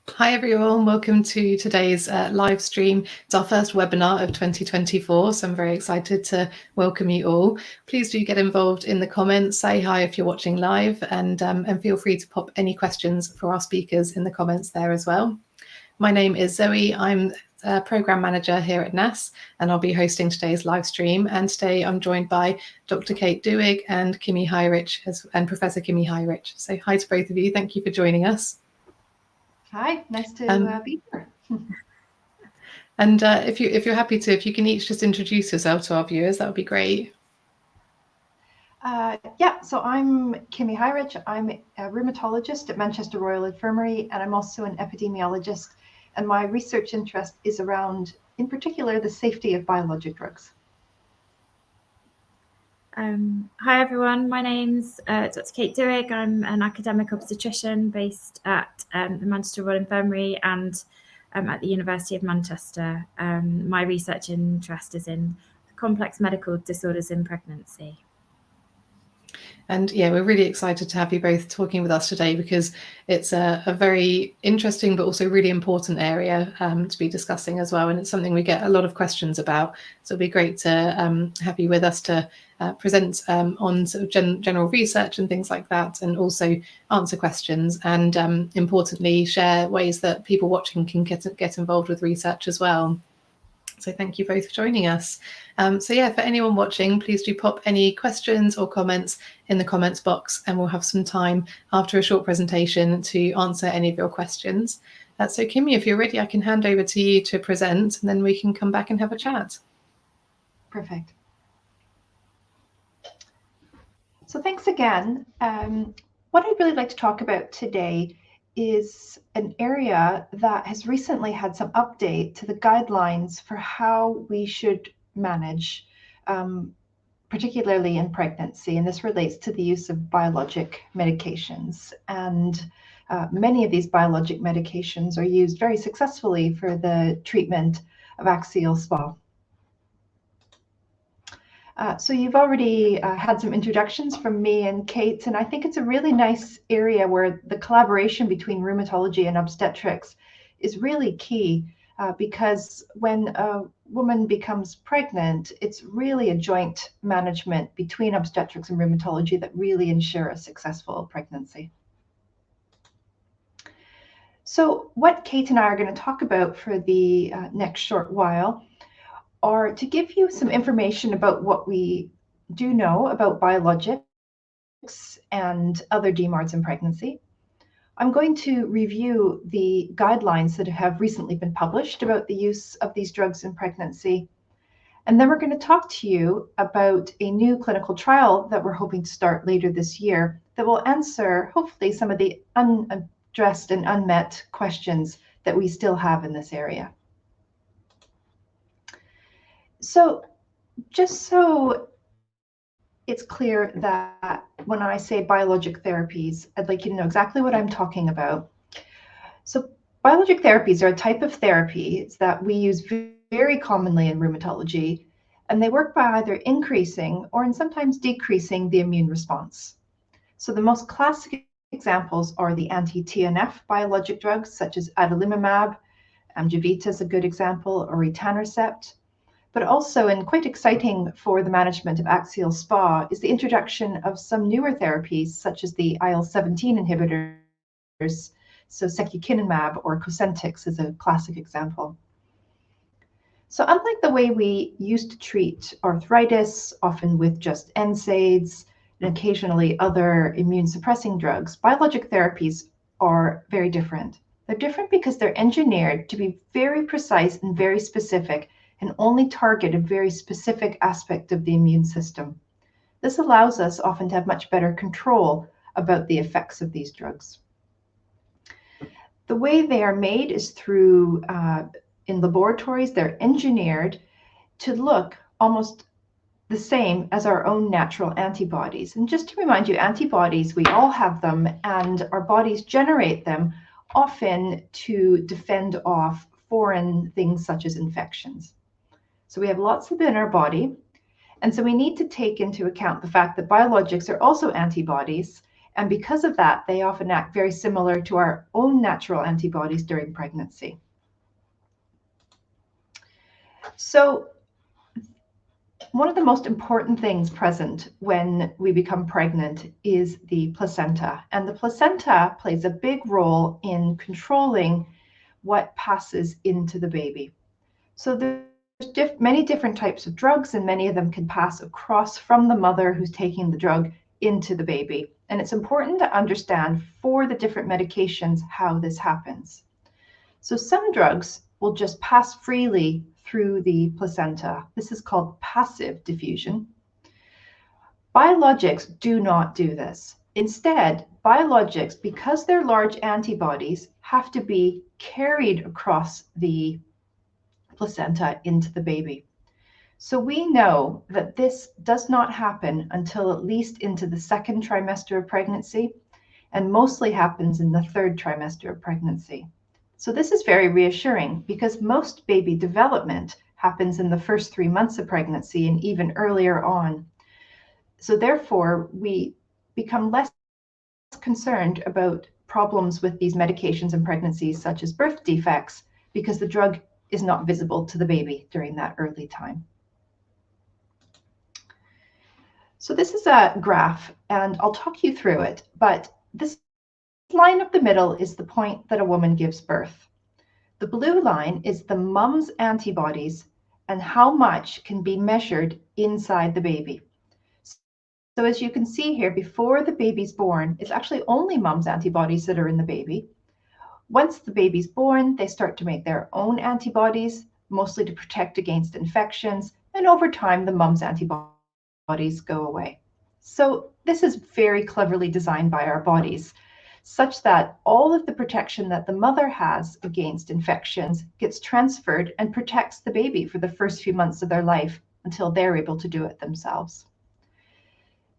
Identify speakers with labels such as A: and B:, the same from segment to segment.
A: Hi everyone, welcome to today's live stream. It's our first webinar of 2024, so I'm very excited to welcome you all. Please do get involved in the comments, say hi if you're watching live, and feel free to pop any questions for our speakers in the comments there as well. My name is Zoe, I'm a Programme Manager here at NASS, and I'll be hosting today's live stream. And today I'm joined by Dr Kate Duhig and Kimme Hyrich, and Professor Kimme Hyrich. So hi to both of you, thank you for joining us.
B: Hi, nice to be here.
A: And if you're happy to, if you can each just introduce yourself to our viewers, that would be great.
B: Yeah, so I'm Kimme Hyrich. I'm a rheumatologist at Manchester Royal Infirmary, and I'm also an epidemiologist. And my research interest is around, in particular, the safety of biologic drugs.
C: Hi everyone, my name's Dr Kate Duhig. I'm an academic obstetrician based at the Manchester Royal Infirmary and at the University of Manchester. My research interest is in complex medical disorders in pregnancy.
A: And yeah, we're really excited to have you both talking with us today because it's a very interesting but also really important area to be discussing as well. And it's something we get a lot of questions about. So it'll be great to have you with us to present on sort of general research and things like that, and also answer questions and importantly, share ways that people watching can get involved with research as well. So thank you both for joining us. So yeah, for anyone watching, please do pop any questions or comments in the comments box, and we'll have some time after a short presentation to answer any of your questions. So Kimme, if you're ready, I can hand over to you to present, and then we can come back and have a chat.
B: Perfect. So thanks again. What I'd really like to talk about today is an area that has recently had some update to the guidelines for how we should manage, particularly in pregnancy. And this relates to the use of biologic medications. And many of these biologic medications are used very successfully for the treatment of axial SpA. So you've already had some introductions from me and Kate, and I think it's a really nice area where the collaboration between rheumatology and obstetrics is really key because when a woman becomes pregnant, it's really a joint management between obstetrics and rheumatology that really ensure a successful pregnancy. So what Kate and I are going to talk about for the next short while are to give you some information about what we do know about biologics and other DMARDs in pregnancy. I'm going to review the guidelines that have recently been published about the use of these drugs in pregnancy. And then we're going to talk to you about a new clinical trial that we're hoping to start later this year that will answer, hopefully, some of the unaddressed and unmet questions that we still have in this area. So just so it's clear that when I say biologic therapies, I'd like you to know exactly what I'm talking about. So biologic therapies are a type of therapies that we use very commonly in rheumatology, and they work by either increasing or in sometimes decreasing the immune response. So the most classic examples are the anti-TNF biologic drugs, such as adalimumab, Amjevita is a good example, or etanercept. But also, and quite exciting for the management of axial SpA, is the introduction of some newer therapies, such as the IL-17 inhibitors. So secukinumab or Cosentyx is a classic example. So unlike the way we used to treat arthritis, often with just NSAIDs and occasionally other immune suppressing drugs, biologic therapies are very different. They're different because they're engineered to be very precise and very specific and only target a very specific aspect of the immune system. This allows us often to have much better control about the effects of these drugs. The way they are made is through, in laboratories, they're engineered to look almost the same as our own natural antibodies. And just to remind you, antibodies, we all have them, and our bodies generate them often to defend off foreign things such as infections. So we have lots of them in our body. And so we need to take into account the fact that biologics are also antibodies, And because of that, they often act very similar to our own natural antibodies during pregnancy. So one of the most important things present when we become pregnant is the placenta. And the placenta plays a big role in controlling what passes into the baby. So there's many different types of drugs, and many of them can pass across from the mother who's taking the drug into the baby. And it's important to understand for the different medications how this happens. So some drugs will just pass freely through the placenta. This is called passive diffusion. Biologics do not do this. Instead, biologics, because they're large antibodies, have to be carried across the placenta into the baby. So we know that this does not happen until at least into the second trimester of pregnancy, and mostly happens in the third trimester of pregnancy. So this is very reassuring because most baby development happens in the first 3 months of pregnancy and even earlier on. So therefore, we become less concerned about problems with these medications in pregnancies, such as birth defects, because the drug is not visible to the baby during that early time. So this is a graph, and I'll talk you through it, but this line up the middle is the point that a woman gives birth. The blue line is the mom's antibodies and how much can be measured inside the baby. So as you can see here, before the baby's born, it's actually only mom's antibodies that are in the baby. Once the baby's born, they start to make their own antibodies, mostly to protect against infections, and over time, the mom's antibodies go away. So this is very cleverly designed by our bodies, such that all of the protection that the mother has against infections gets transferred and protects the baby for the first few months of their life until they're able to do it themselves.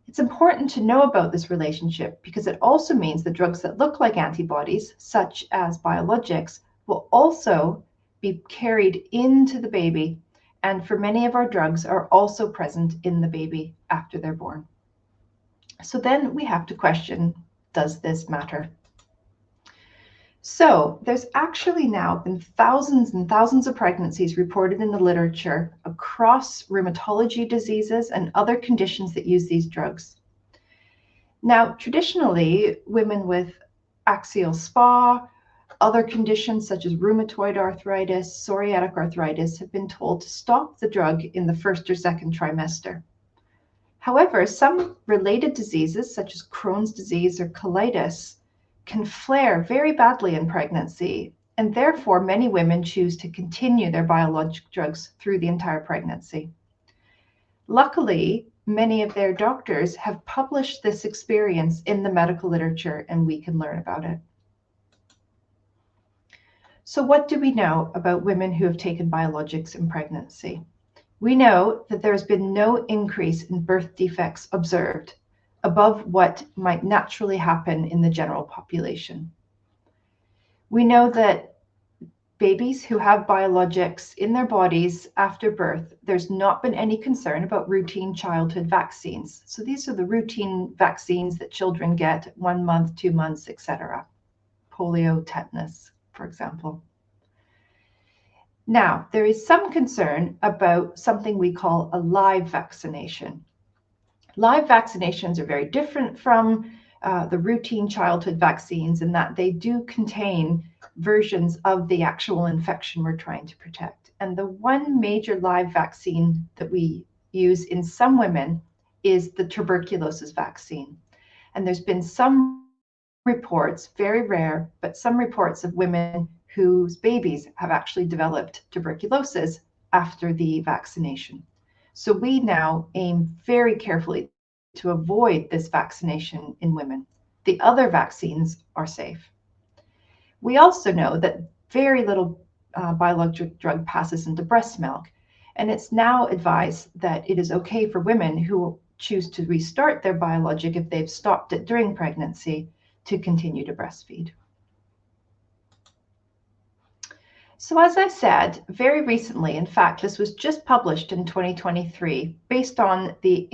B: It's important to know about this relationship because it also means the drugs that look like antibodies, such as biologics, will also be carried into the baby, and for many of our drugs are also present in the baby after they're born. So then we have to question, does this matter? So there's actually now been thousands and thousands of pregnancies reported in the literature across rheumatology diseases and other conditions that use these drugs. Now, traditionally, women with axial SpA, other conditions such as rheumatoid arthritis, psoriatic arthritis, have been told to stop the drug in the first or second trimester. However, some related diseases such as Crohn's disease or colitis can flare very badly in pregnancy, and therefore many women choose to continue their biologic drugs through the entire pregnancy. Luckily, many of their doctors have published this experience in the medical literature, and we can learn about it. So what do we know about women who have taken biologics in pregnancy? We know that there has been no increase in birth defects observed above what might naturally happen in the general population. We know that babies who have biologics in their bodies after birth, there's not been any concern about routine childhood vaccines. So these are the routine vaccines that children get 1 month, 2 months, etc. Polio, tetanus, for example. Now, there is some concern about something we call a live vaccination. Live vaccinations are very different from the routine childhood vaccines in that they do contain versions of the actual infection we're trying to protect. And the one major live vaccine that we use in some women is the tuberculosis vaccine. And there's been some reports, very rare, but some reports of women whose babies have actually developed tuberculosis after the vaccination. So we now aim very carefully to avoid this vaccination in women. The other vaccines are safe. We also know that very little biologic drug passes into breast milk, and it's now advised that it is okay for women who choose to restart their biologic if they've stopped it during pregnancy to continue to breastfeed. So as I said, very recently, in fact, this was just published in 2023, based on the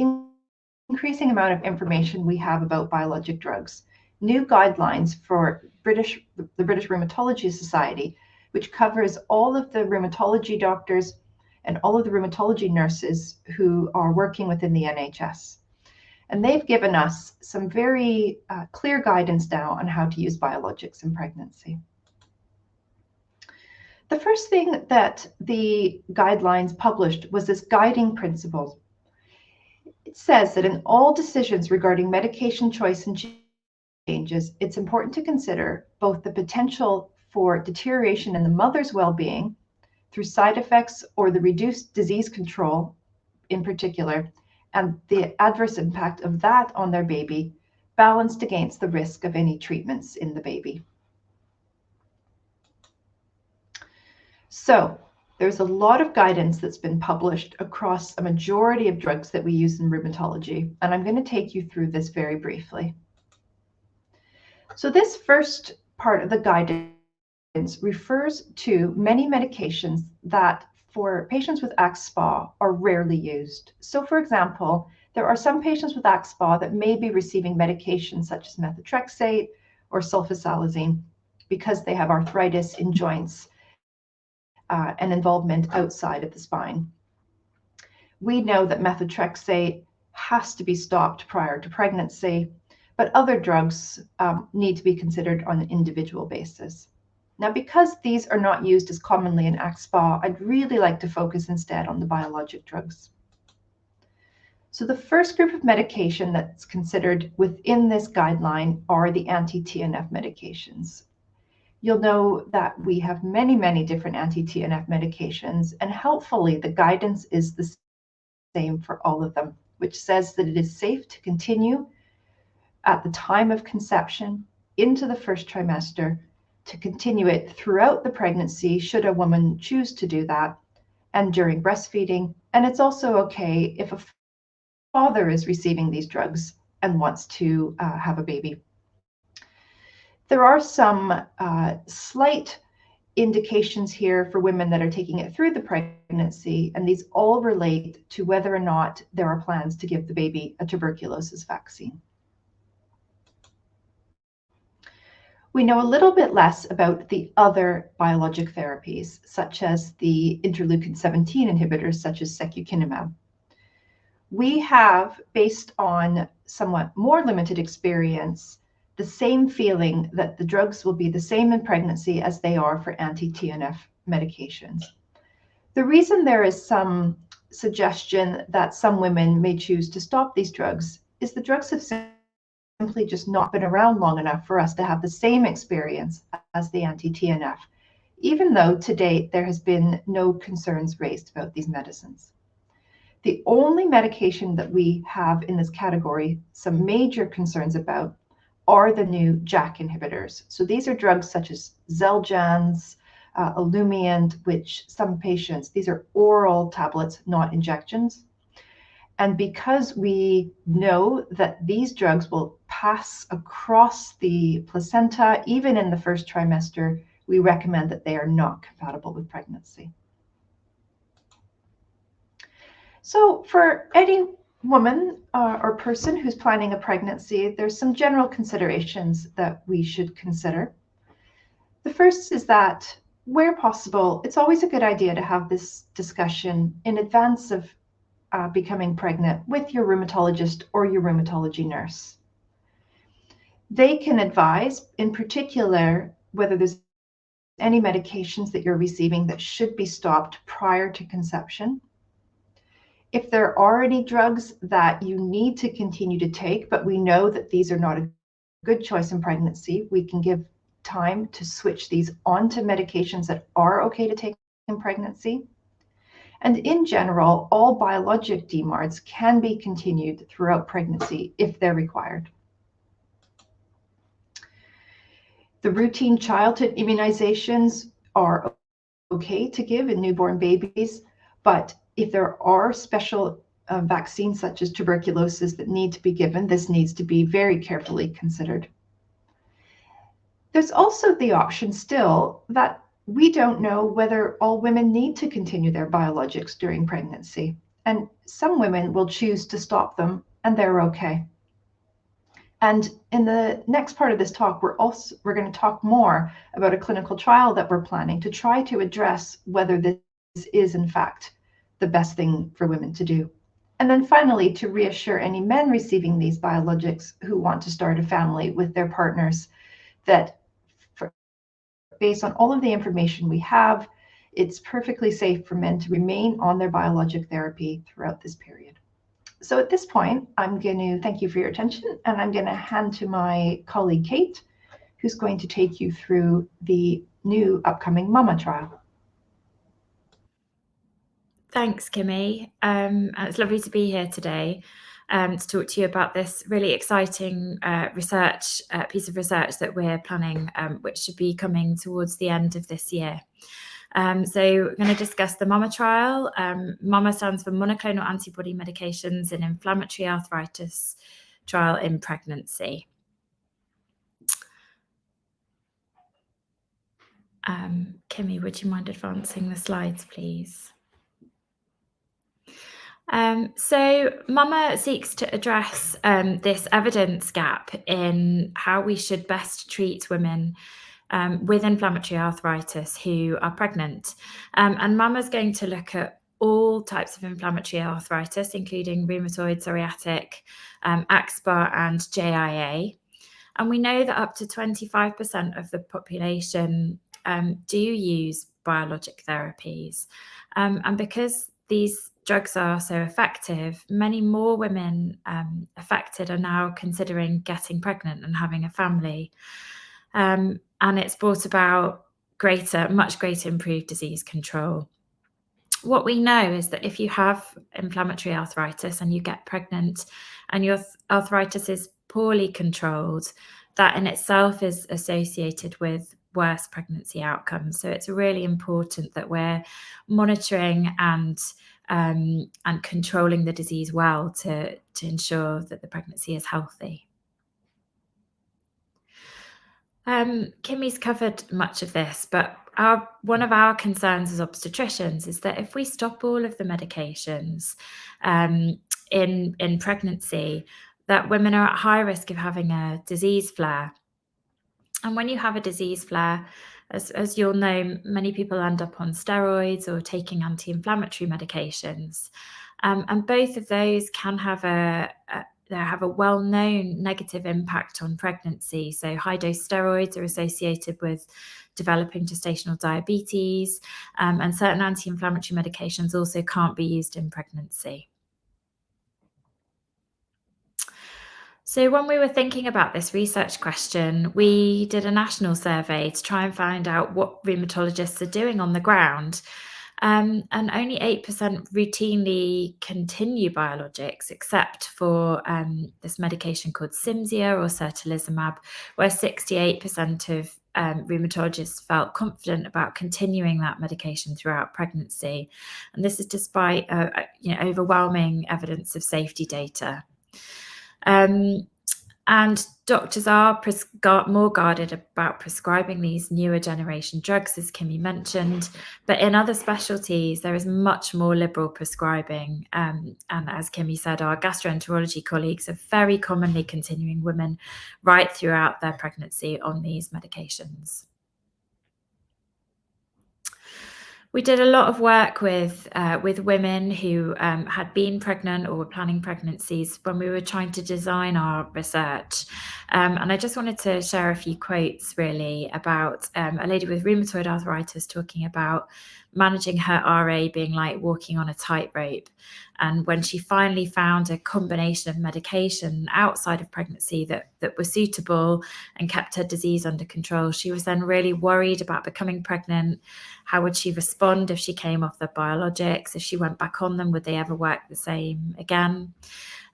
B: increasing amount of information we have about biologic drugs. New guidelines for the British Rheumatology Society, which covers all of the rheumatology doctors and all of the rheumatology nurses who are working within the NHS. And they've given us some very clear guidance now on how to use biologics in pregnancy. The first thing that the guidelines published was this guiding principle. It says that in all decisions regarding medication choice and changes, it's important to consider both the potential for deterioration in the mother's well-being through side effects or the reduced disease control in particular, and the adverse impact of that on their baby, balanced against the risk of any treatments in the baby. So there's a lot of guidance that's been published across a majority of drugs that we use in rheumatology, and I'm going to take you through this very briefly. So this first part of the guidance refers to many medications that for patients with AxSpA are rarely used. So for example, there are some patients with AxSpA that may be receiving medications such as methotrexate or sulfasalazine because they have arthritis in joints and involvement outside of the spine. We know that methotrexate has to be stopped prior to pregnancy, but other drugs need to be considered on an individual basis. Now, because these are not used as commonly in AxSpA, I'd really like to focus instead on the biologic drugs. So the first group of medication that's considered within this guideline are the anti-TNF medications. You'll know that we have many, many different anti-TNF medications, and helpfully the guidance is the same for all of them, which says that it is safe to continue at the time of conception into the first trimester, to continue it throughout the pregnancy should a woman choose to do that, and during breastfeeding. And it's also okay if a father is receiving these drugs and wants to have a baby. There are some slight indications here for women that are taking it through the pregnancy, and these all relate to whether or not there are plans to give the baby a tuberculosis vaccine. We know a little bit less about the other biologic therapies, such as the interleukin-17 inhibitors, such as secukinumab. We have, based on somewhat more limited experience, the same feeling that the drugs will be the same in pregnancy as they are for anti-TNF medications. The reason there is some suggestion that some women may choose to stop these drugs is the drugs have simply just not been around long enough for us to have the same experience as the anti-TNF, even though to date there has been no concerns raised about these medicines. The only medication that we have in this category some major concerns about are the new JAK inhibitors. So these are drugs such as Xeljanz, Olumiant, which some patients, these are oral tablets, not injections. And because we know that these drugs will pass across the placenta, even in the first trimester, we recommend that they are not compatible with pregnancy. So for any woman or person who's planning a pregnancy, there's some general considerations that we should consider. The first is that where possible, it's always a good idea to have this discussion in advance of becoming pregnant with your rheumatologist or your rheumatology nurse. They can advise, in particular, whether there's any medications that you're receiving that should be stopped prior to conception. If there are any drugs that you need to continue to take, but we know that these are not a good choice in pregnancy, we can give time to switch these onto medications that are okay to take in pregnancy. And in general, all biologic DMARDs can be continued throughout pregnancy if they're required. The routine childhood immunizations are okay to give in newborn babies, but if there are special vaccines such as tuberculosis that need to be given, this needs to be very carefully considered. There's also the option still that we don't know whether all women need to continue their biologics during pregnancy, and some women will choose to stop them and they're okay. And in the next part of this talk, we're going to talk more about a clinical trial that we're planning to try to address whether this is in fact the best thing for women to do. And then finally, to reassure any men receiving these biologics who want to start a family with their partners that based on all of the information we have, it's perfectly safe for men to remain on their biologic therapy throughout this period. So at this point, I'm going to thank you for your attention, and I'm going to hand to my colleague, Kate, who's going to take you through the new upcoming MAMA trial.
C: Thanks, Kimme. It's lovely to be here today to talk to you about this really exciting piece of research that we're planning, which should be coming towards the end of this year. So we're going to discuss the MAMA trial. MAMA stands for monoclonal antibody medications in inflammatory arthritis trial in pregnancy. Kimme, would you mind advancing the slides, please? So MAMA seeks to address this evidence gap in how we should best treat women with inflammatory arthritis who are pregnant. And MAMA is going to look at all types of inflammatory arthritis, including rheumatoid, psoriatic, AxSpA and JIA. And we know that up to 25% of the population do use biologic therapies. And because these drugs are so effective, many more women affected are now considering getting pregnant and having a family. And it's brought about much greater improved disease control. What we know is that if you have inflammatory arthritis and you get pregnant and your arthritis is poorly controlled, that in itself is associated with worse pregnancy outcomes. So it's really important that we're monitoring and controlling the disease well to ensure that the pregnancy is healthy. Kimme's covered much of this, but one of our concerns as obstetricians is that if we stop all of the medications in pregnancy, that women are at high risk of having a disease flare. And when you have a disease flare, as you'll know, many people end up on steroids or taking anti-inflammatory medications. And both of those can have a well-known negative impact on pregnancy. So high-dose steroids are associated with developing gestational diabetes, and certain anti-inflammatory medications also can't be used in pregnancy. So when we were thinking about this research question, we did a national survey to try and find out what rheumatologists are doing on the ground. And only 8% routinely continue biologics, except for this medication called Cimzia or certolizumab, where 68% of rheumatologists felt confident about continuing that medication throughout pregnancy. And this is despite overwhelming evidence of safety data. And doctors are more guarded about prescribing these newer generation drugs, as Kimme mentioned. But in other specialties, there is much more liberal prescribing. And as Kimme said, our gastroenterology colleagues are very commonly continuing women right throughout their pregnancy on these medications. We did a lot of work with women who had been pregnant or were planning pregnancies when we were trying to design our research. And I just wanted to share a few quotes really about a lady with rheumatoid arthritis talking about managing her RA being like walking on a tightrope. And when she finally found a combination of medication outside of pregnancy that was suitable and kept her disease under control, she was then really worried about becoming pregnant. How would she respond if she came off the biologics? If she went back on them, would they ever work the same again?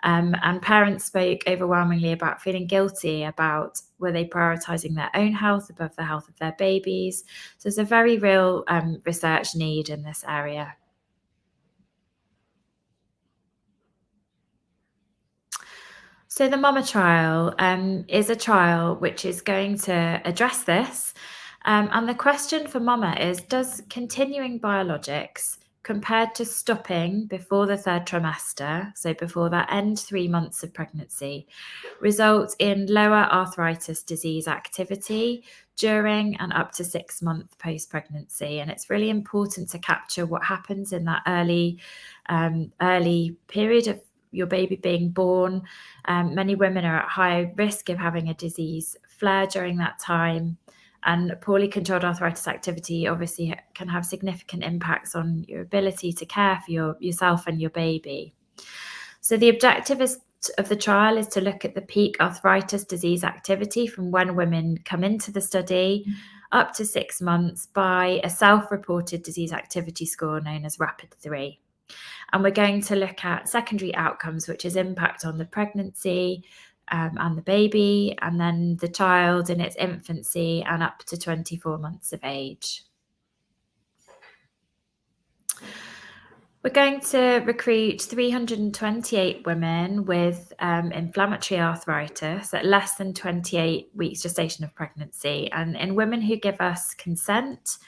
C: And parents spoke overwhelmingly about feeling guilty about were they prioritizing their own health above the health of their babies. So there's a very real research need in this area. So the MAMA trial is a trial which is going to address this. And the question for MAMA is, does continuing biologics compared to stopping before the 3rd trimester, so before that end 3 months of pregnancy, results in lower arthritis disease activity during and up to 6 months post-pregnancy. And it's really important to capture what happens in that early period of your baby being born. Many women are at high risk of having a disease flare during that time. And poorly controlled arthritis activity obviously can have significant impacts on your ability to care for yourself and your baby. So the objective of the trial is to look at the peak arthritis disease activity from when women come into the study up to 6 months by a self-reported disease activity score known as RAPID-3. And we're going to look at secondary outcomes, which is impact on the pregnancy, and the baby, and then the child in its infancy and up to 24 months of age. We're going to recruit 328 women with inflammatory arthritis at less than 28 weeks gestation of pregnancy. And in women who give us consent,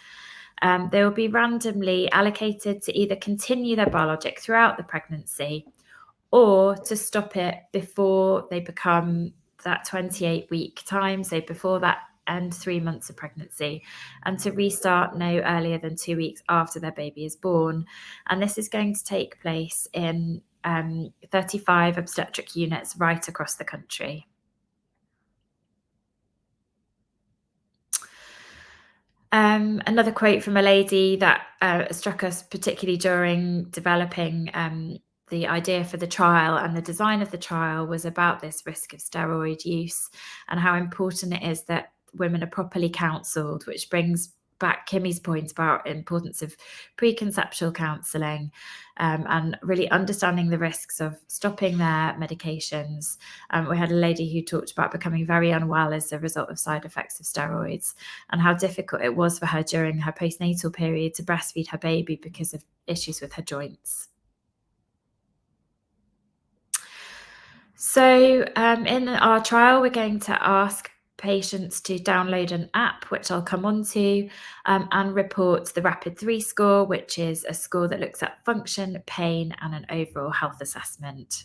C: they will be randomly allocated to either continue their biologic throughout the pregnancy or to stop it before they become that 28-week time, so before that end 3 months of pregnancy, and to restart no earlier than 2 weeks after their baby is born. And this is going to take place in 35 obstetric units right across the country. Another quote from a lady that struck us particularly during developing the idea for the trial and the design of the trial was about this risk of steroid use and how important it is that women are properly counselled, which brings back Kimme's point about the importance of preconceptual counselling and really understanding the risks of stopping their medications. We had a lady who talked about becoming very unwell as a result of side effects of steroids and how difficult it was for her during her postnatal period to breastfeed her baby because of issues with her joints. So in our trial, we're going to ask patients to download an app, which I'll come on to, and report the RAPID-3 score, which is a score that looks at function, pain, and an overall health assessment.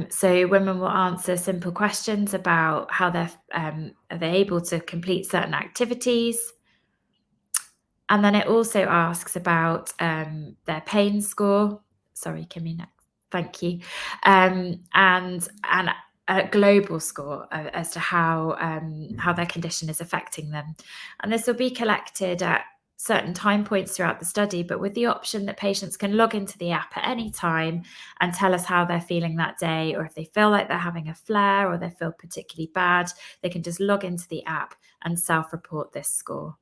C: So women will answer simple questions about how are they able to complete certain activities. And then it also asks about their pain score. Sorry, Kimme, next. Thank you. And a global score as to how their condition is affecting them. And this will be collected at certain time points throughout the study, but with the option that patients can log into the app at any time and tell us how they're feeling that day, or if they feel like they're having a flare or they feel particularly bad, they can just log into the app and self-report this score.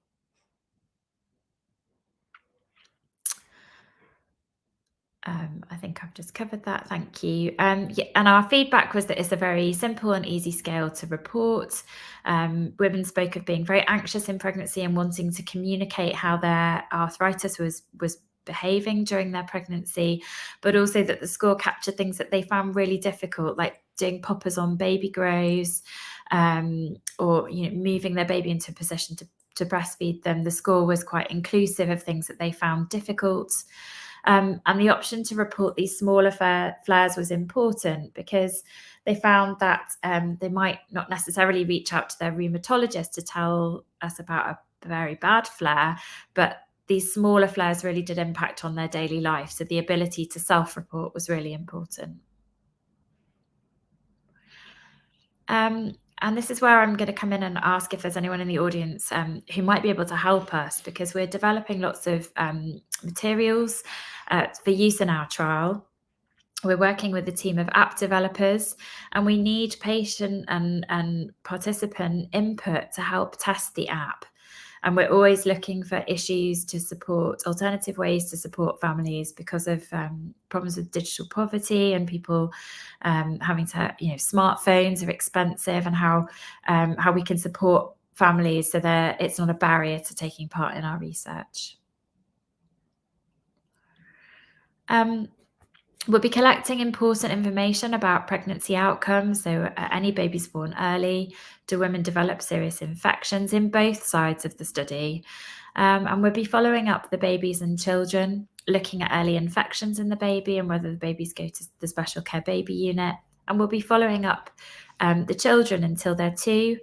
C: I think I've just covered that. Thank you. Yeah, and our feedback was that it's a very simple and easy scale to report. Women spoke of being very anxious in pregnancy and wanting to communicate how their arthritis was behaving during their pregnancy, but also that the score captured things that they found really difficult, like doing poppers on baby grows, or moving their baby into a position to breastfeed them. The score was quite inclusive of things that they found difficult. And the option to report these smaller flares was important because they found that they might not necessarily reach out to their rheumatologist to tell us about a very bad flare, but these smaller flares really did impact on their daily life. So the ability to self-report was really important. And this is where I'm going to come in and ask if there's anyone in the audience who might be able to help us, because we're developing lots of materials for use in our trial. We're working with a team of app developers, and we need patient and participant input to help test the app. And we're always looking for issues to support, alternative ways to support families because of problems with digital poverty and people having to, smartphones are expensive, and how we can support families so that it's not a barrier to taking part in our research. We'll be collecting important information about pregnancy outcomes. So any babies born early, do women develop serious infections in both sides of the study? And we'll be following up the babies and children, looking at early infections in the baby and whether the babies go to the special care baby unit. And we'll be following up the children until they're 2.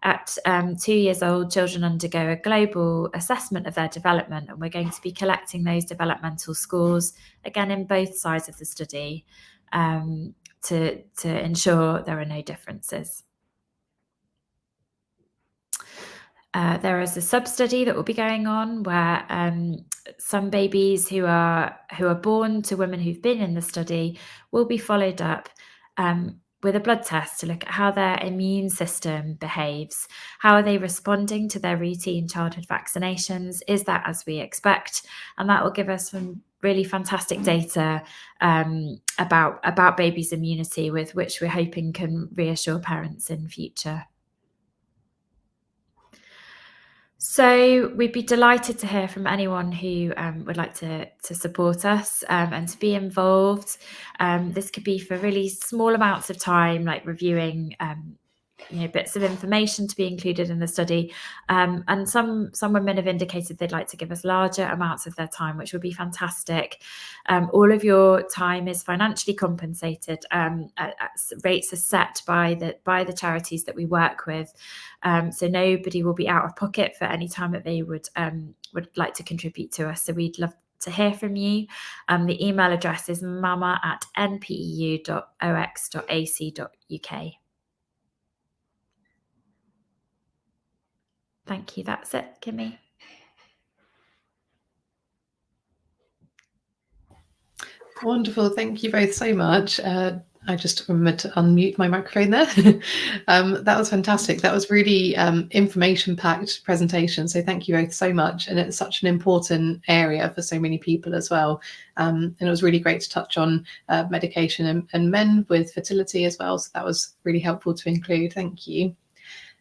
C: At 2 years old, children undergo a global assessment of their development, and we're going to be collecting those developmental scores, again, in both sides of the study, to ensure there are no differences. There is a sub-study that will be going on where some babies who are born to women who've been in the study will be followed up with a blood test to look at how their immune system behaves. How are they responding to their routine childhood vaccinations? Is that as we expect? And that will give us some really fantastic data about babies' immunity, with which we're hoping can reassure parents in future. So we'd be delighted to hear from anyone who would like to support us and to be involved. This could be for really small amounts of time, like reviewing bits of information to be included in the study. And some women have indicated they'd like to give us larger amounts of their time, which would be fantastic. All of your time is financially compensated. Rates are set by the charities that we work with. So nobody will be out of pocket for any time that they would like to contribute to us. So we'd love to hear from you. The email address is mama@npeu.ox.ac.uk. Thank you. That's it, Kimme.
A: Wonderful. Thank you both so much. I just remembered to unmute my microphone there. That was fantastic. That was really information-packed presentation. So thank you both so much. And it's such an important area for so many people as well. And it was really great to touch on medication and men with fertility as well. So that was really helpful to include. Thank you.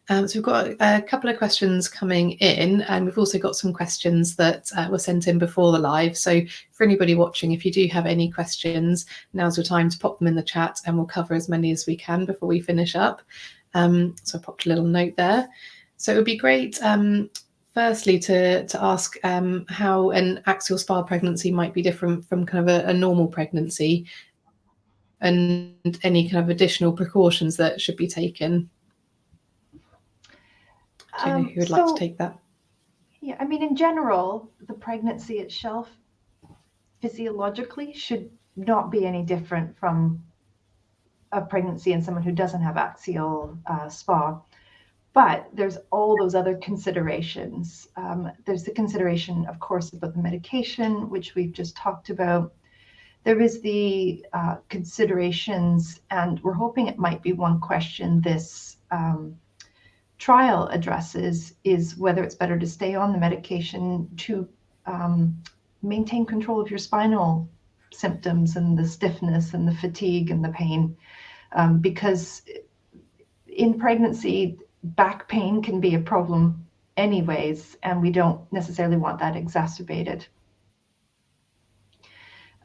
A: So we've got a couple of questions coming in, and we've also got some questions that were sent in before the live. So for anybody watching, if you do have any questions, now's your time to pop them in the chat, and we'll cover as many as we can before we finish up. So I popped a little note there. So it would be great, firstly, to ask how an axial SpA pregnancy might be different from kind of a normal pregnancy, and any kind of additional precautions that should be taken. Do you know who would like to take that?
B: Yeah, I mean, in general, the pregnancy itself physiologically should not be any different from a pregnancy in someone who doesn't have axial SpA. But there's all those other considerations. There's the consideration, of course, about the medication, which we've just talked about. There is the considerations, and we're hoping it might be one question this trial addresses, is whether it's better to stay on the medication to maintain control of your spinal symptoms and the stiffness and the fatigue and the pain. Because in pregnancy, back pain can be a problem anyways, and we don't necessarily want that exacerbated.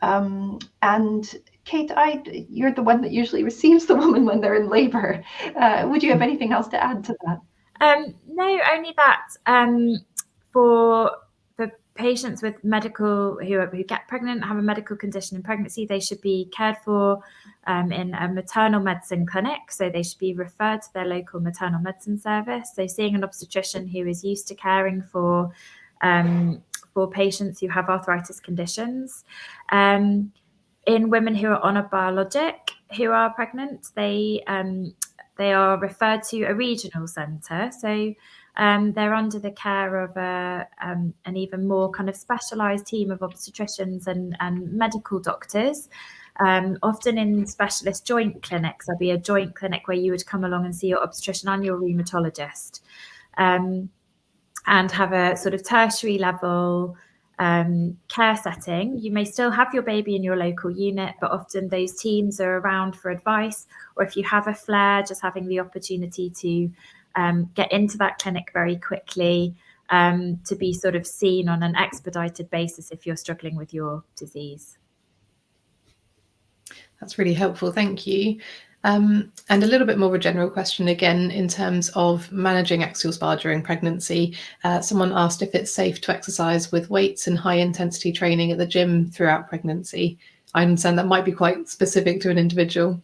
B: And Kate, you're the one that usually receives the woman when they're in labor. Would you have anything else to add to that?
C: No, only that for patients with medical who get pregnant, have a medical condition in pregnancy, they should be cared for in a maternal medicine clinic. So they should be referred to their local maternal medicine service. So seeing an obstetrician who is used to caring for patients who have arthritis conditions. In women who are on a biologic who are pregnant, they are referred to a regional centre. So they're under the care of an even more kind of specialised team of obstetricians and medical doctors. Often in specialist joint clinics, there'll be a joint clinic where you would come along and see your obstetrician and your rheumatologist, and have a sort of tertiary level care setting. You may still have your baby in your local unit, but often those teams are around for advice, or if you have a flare, just having the opportunity to get into that clinic very quickly, to be sort of seen on an expedited basis if you're struggling with your disease.
A: That's really helpful, thank you. And a little bit more of a general question again, in terms of managing axial SpA during pregnancy. Someone asked if it's safe to exercise with weights and high intensity training at the gym throughout pregnancy. I understand that might be quite specific to an individual.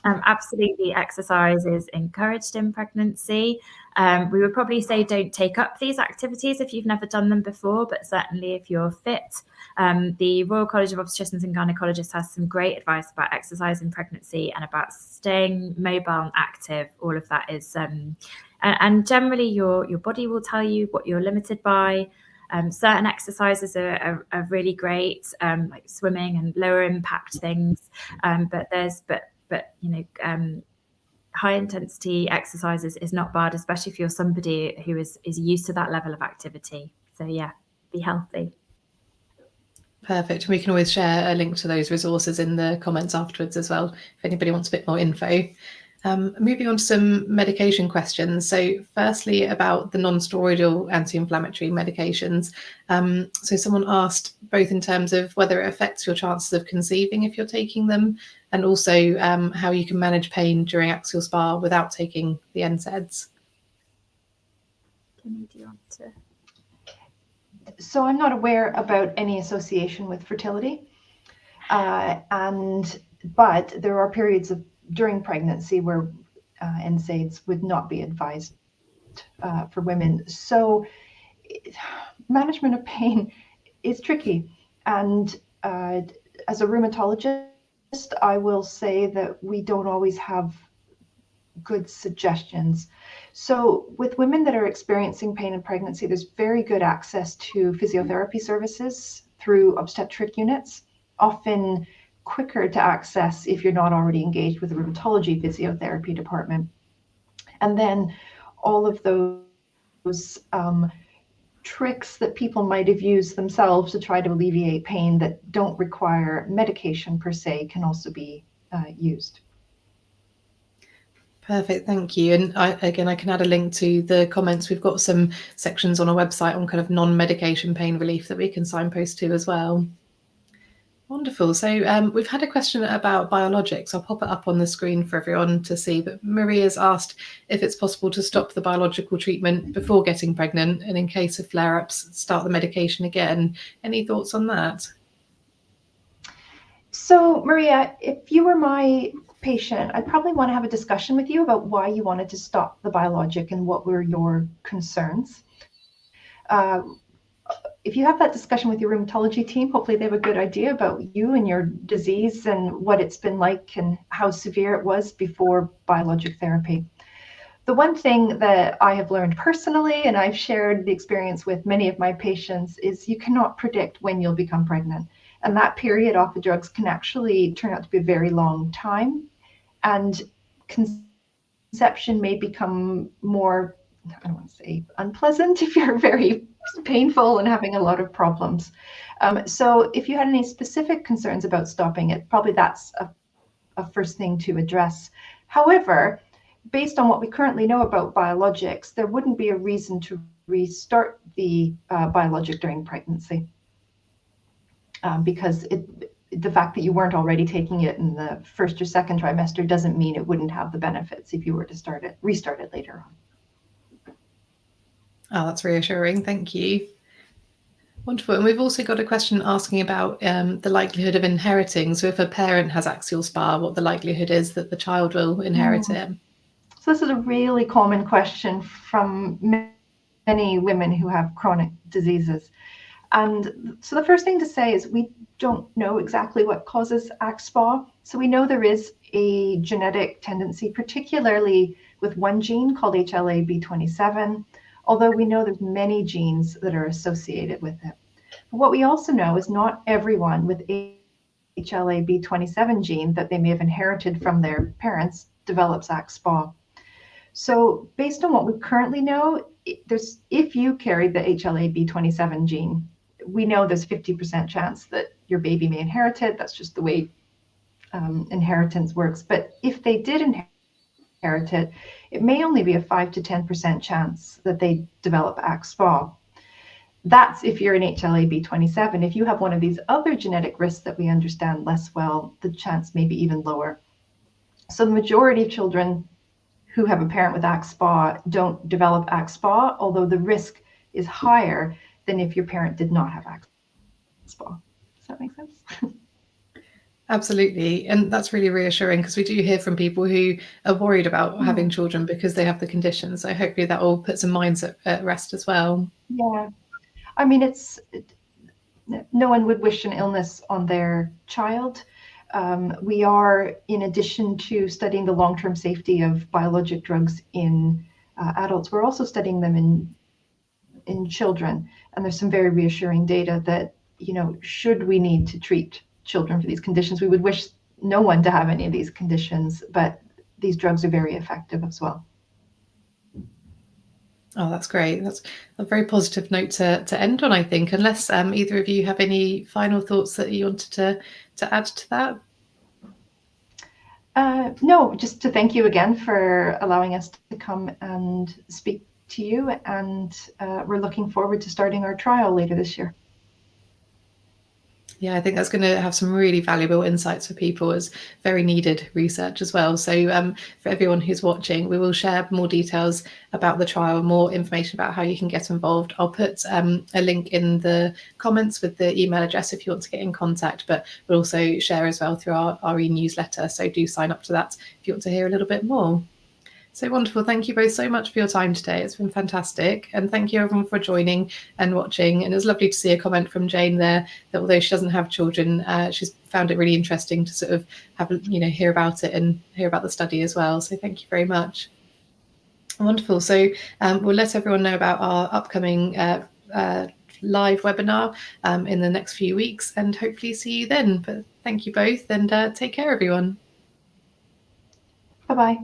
C: Absolutely, exercise is encouraged in pregnancy. We would probably say don't take up these activities if you've never done them before, but certainly if you're fit. The Royal College of Obstetricians and Gynecologists has some great advice about exercise in pregnancy and about staying mobile and active. All of that is, and generally your body will tell you what you're limited by. Certain exercises are really great, like swimming and lower impact things, but you know, high intensity exercises is not bad, especially if you're somebody who is used to that level of activity. So yeah, be healthy.
A: Perfect. We can always share a link to those resources in the comments afterwards as well, if anybody wants a bit more info. Moving on to some medication questions. So firstly, about the non-steroidal anti-inflammatory medications. So someone asked both in terms of whether it affects your chances of conceiving if you're taking them, and also how you can manage pain during axial SpA without taking the NSAIDs.
C: Kimme, do you want to?
B: So I'm not aware about any association with fertility, but there are periods during pregnancy where NSAIDs would not be advised for women. So management of pain is tricky, and as a rheumatologist, I will say that we don't always have good suggestions. So with women that are experiencing pain in pregnancy, there's very good access to physiotherapy services through obstetric units, often quicker to access if you're not already engaged with a rheumatology physiotherapy department. And then all of those tricks that people might have used themselves to try to alleviate pain that don't require medication per se can also be used.
A: Perfect, thank you. And I can add a link to the comments. We've got some sections on our website on kind of non-medication pain relief that we can signpost to as well. Wonderful. So we've had a question about biologics. I'll pop it up on the screen for everyone to see. But Maria's asked if it's possible to stop the biological treatment before getting pregnant, and in case of flare-ups, start the medication again. Any thoughts on that?
B: So Maria, if you were my patient, I'd probably want to have a discussion with you about why you wanted to stop the biologic and what were your concerns. If you have that discussion with your rheumatology team, hopefully they have a good idea about you and your disease and what it's been like and how severe it was before biologic therapy. The one thing that I have learned personally, and I've shared the experience with many of my patients, is you cannot predict when you'll become pregnant. And that period off the drugs can actually turn out to be a very long time. And conception may become more, I don't want to say unpleasant, if you're very painful and having a lot of problems. So if you had any specific concerns about stopping it, probably that's a first thing to address. However, based on what we currently know about biologics, there wouldn't be a reason to restart the biologic during pregnancy. Because the fact that you weren't already taking it in the first or second trimester doesn't mean it wouldn't have the benefits if you were to restart it later on.
A: Oh, that's reassuring. Thank you. Wonderful. And we've also got a question asking about the likelihood of inheriting. So if a parent has axial SpA, what the likelihood is that the child will inherit it?
B: So this is a really common question from many women who have chronic diseases. And so the first thing to say is we don't know exactly what causes AxSpA. So we know there is a genetic tendency, particularly with one gene called HLA-B27, although we know there's many genes that are associated with it. But what we also know is not everyone with HLA-B27 gene that they may have inherited from their parents develops AxSpA. So based on what we currently know, if you carry the HLA-B27 gene, we know there's 50% chance that your baby may inherit it. That's just the way inheritance works. But if they did inherit it, it may only be a 5 to 10% chance that they develop AxSpA. that's if you're an HLA-B27. If you have one of these other genetic risks that we understand less well, the chance may be even lower. So the majority of children who have a parent with AxSpA don't develop AxSpA, although the risk is higher than if your parent did not have AxSpA. Does that make sense?
A: Absolutely. And that's really reassuring, because we do hear from people who are worried about having children because they have the condition. So hopefully that all puts some minds at rest as well.
B: Yeah. I mean, no one would wish an illness on their child. We are, in addition to studying the long-term safety of biologic drugs in adults, we're also studying them in children. And there's some very reassuring data that, should we need to treat children for these conditions, we would wish no one to have any of these conditions, but these drugs are very effective as well.
A: Oh, that's great. That's a very positive note to end on, I think, unless either of you have any final thoughts that you wanted to add to that.
B: No, just to thank you again for allowing us to come and speak to you, and we're looking forward to starting our trial later this year.
A: Yeah, I think that's going to have some really valuable insights for people, as very needed research as well. So for everyone who's watching, we will share more details about the trial, more information about how you can get involved. I'll put a link in the comments with the email address if you want to get in contact, but we'll also share as well through our e-newsletter. So do sign up to that if you want to hear a little bit more. So wonderful. Thank you both so much for your time today. It's been fantastic. And thank you everyone for joining and watching. And it was lovely to see a comment from Jane there that although she doesn't have children, she's found it really interesting to sort of have, hear about it and hear about the study as well. So thank you very much. Wonderful. So we'll let everyone know about our upcoming live webinar in the next few weeks, and hopefully see you then. But thank you both, and take care, everyone.
B: Bye-bye.